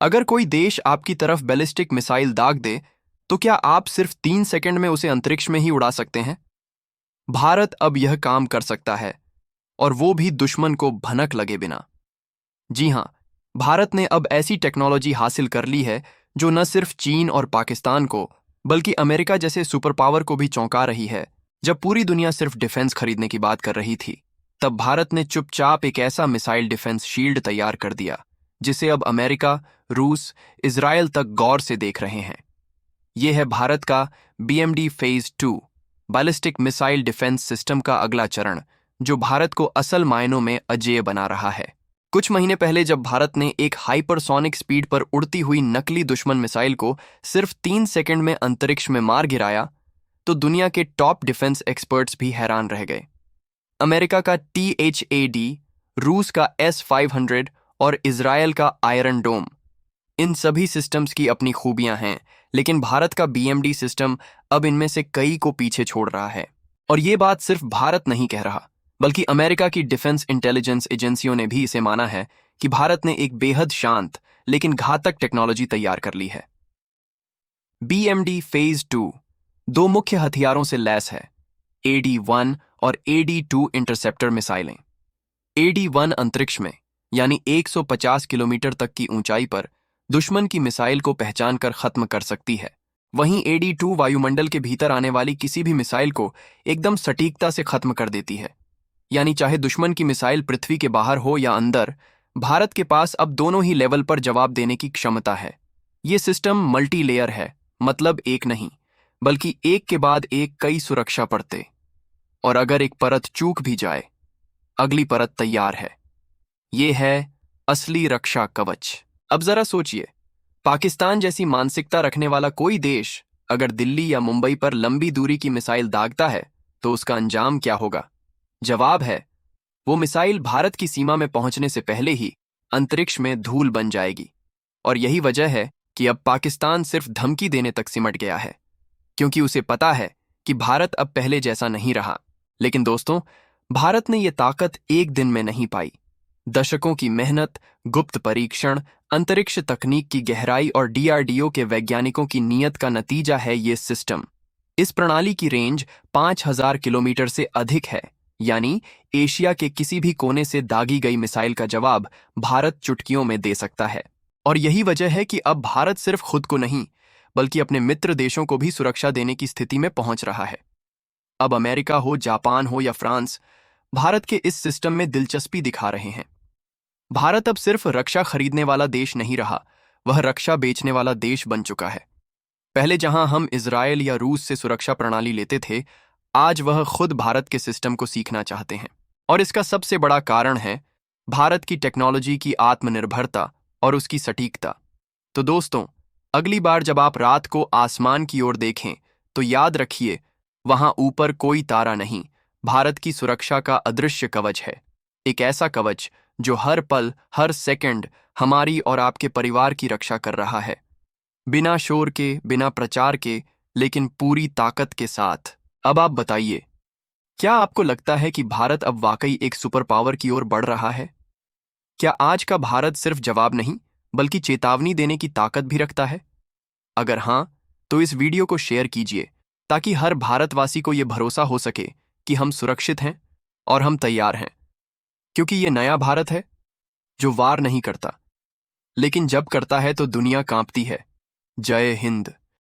अगर कोई देश आपकी तरफ बैलिस्टिक मिसाइल दाग दे, तो क्या आप सिर्फ 3 सेकंड में उसे अंतरिक्ष में ही उड़ा सकते हैं? भारत अब यह काम कर सकता है, और वो भी दुश्मन को भनक लगे बिना। जी हां, भारत ने अब ऐसी टेक्नोलॉजी हासिल कर ली है जो न सिर्फ चीन और पाकिस्तान को, बल्कि अमेरिका जैसे सुपर पावर को भी चौंका रही है। जब पूरी दुनिया सिर्फ डिफेंस खरीदने की बात कर रही थी, तब भारत ने चुपचाप एक ऐसा मिसाइल डिफेंस शील्ड तैयार कर दिया जिसे अब अमेरिका, रूस, इजरायल तक गौर से देख रहे हैं। यह है भारत का BMD phase 2 ballistic missile defence system का अगला चरण, जो भारत को असल मायनों में अजेय बना रहा है। कुछ महीने पहले जब भारत ने एक हाइपरसोनिक स्पीड पर उड़ती हुई नकली दुश्मन मिसाइल को सिर्फ 3 सेकंड में अंतरिक्ष में मार गिराया, तो दुनिया के टॉप डिफेंस एक्सपर्ट्स भी हैरान रह गए। अमेरिका का THAD, रूस का S-500 और इजरायल का आयरन डोम, इन सभी सिस्टम्स की अपनी खूबियां हैं, लेकिन भारत का BMD सिस्टम अब इनमें से कई को पीछे छोड़ रहा है। और ये बात सिर्फ भारत नहीं कह रहा, बल्कि अमेरिका की डिफेंस इंटेलिजेंस एजेंसियों ने भी इसे माना है कि भारत ने एक बेहद शांत लेकिन घातक टेक्नोलॉजी तैयार कर ली है। BMD फेज 2 दो मुख्य हथियारों से लैस है, AD-1 और AD-2 इंटरसेप्टर मिसाइलें। AD-1 अंतरिक्ष में, यानी 150 किलोमीटर तक की ऊंचाई पर दुश्मन की मिसाइल को पहचान कर खत्म कर सकती है। वहीं AD-2 वायुमंडल के भीतर आने वाली किसी भी मिसाइल को एकदम सटीकता से खत्म कर देती है। यानी चाहे दुश्मन की मिसाइल पृथ्वी के बाहर हो या अंदर, भारत के पास अब दोनों ही लेवल पर जवाब देने की क्षमता है। ये सिस्टम मल्टी लेयर है, मतलब एक नहीं, बल्कि एक के बाद एक कई सुरक्षा परतें। और अगर एक परत चूक भी जाए, अगली परत तैयार है। ये है असली रक्षा कवच। अब जरा सोचिए, पाकिस्तान जैसी मानसिकता रखने वाला कोई देश अगर दिल्ली या मुंबई पर लंबी दूरी की मिसाइल दागता है, तो उसका अंजाम क्या होगा? जवाब है, वो मिसाइल भारत की सीमा में पहुंचने से पहले ही अंतरिक्ष में धूल बन जाएगी। और यही वजह है कि अब पाकिस्तान सिर्फ धमकी देने तक सिमट गया है, क्योंकि उसे पता है कि भारत अब पहले जैसा नहीं रहा। लेकिन दोस्तों, भारत ने ये ताकत एक दिन में नहीं पाई। दशकों की मेहनत, गुप्त परीक्षण, अंतरिक्ष तकनीक की गहराई और DRDO के वैज्ञानिकों की नीयत का नतीजा है ये सिस्टम। इस प्रणाली की रेंज 5000 किलोमीटर से अधिक है, यानी एशिया के किसी भी कोने से दागी गई मिसाइल का जवाब भारत चुटकियों में दे सकता है। और यही वजह है कि अब भारत सिर्फ खुद को नहीं, बल्कि अपने मित्र देशों को भी सुरक्षा देने की स्थिति में पहुंच रहा है। अब अमेरिका हो, जापान हो या फ्रांस, भारत के इस सिस्टम में दिलचस्पी दिखा रहे हैं। भारत अब सिर्फ रक्षा खरीदने वाला देश नहीं रहा, वह रक्षा बेचने वाला देश बन चुका है। पहले जहां हम इजरायल या रूस से सुरक्षा प्रणाली लेते थे, आज वह खुद भारत के सिस्टम को सीखना चाहते हैं। और इसका सबसे बड़ा कारण है भारत की टेक्नोलॉजी की आत्मनिर्भरता और उसकी सटीकता। तो दोस्तों, अगली बार जब आप रात को आसमान की ओर देखें, तो याद रखिए, वहां ऊपर कोई तारा नहीं, भारत की सुरक्षा का अदृश्य कवच है। एक ऐसा कवच जो हर पल, हर सेकंड हमारी और आपके परिवार की रक्षा कर रहा है, बिना शोर के, बिना प्रचार के, लेकिन पूरी ताकत के साथ। अब आप बताइए, क्या आपको लगता है कि भारत अब वाकई एक सुपर पावर की ओर बढ़ रहा है? क्या आज का भारत सिर्फ जवाब नहीं, बल्कि चेतावनी देने की ताकत भी रखता है? अगर हां, तो इस वीडियो को शेयर कीजिए, ताकि हर भारतवासी को यह भरोसा हो सके कि हम सुरक्षित हैं और हम तैयार हैं। क्योंकि ये नया भारत है जो वार नहीं करता, लेकिन जब करता है तो दुनिया कांपती है। जय हिंद।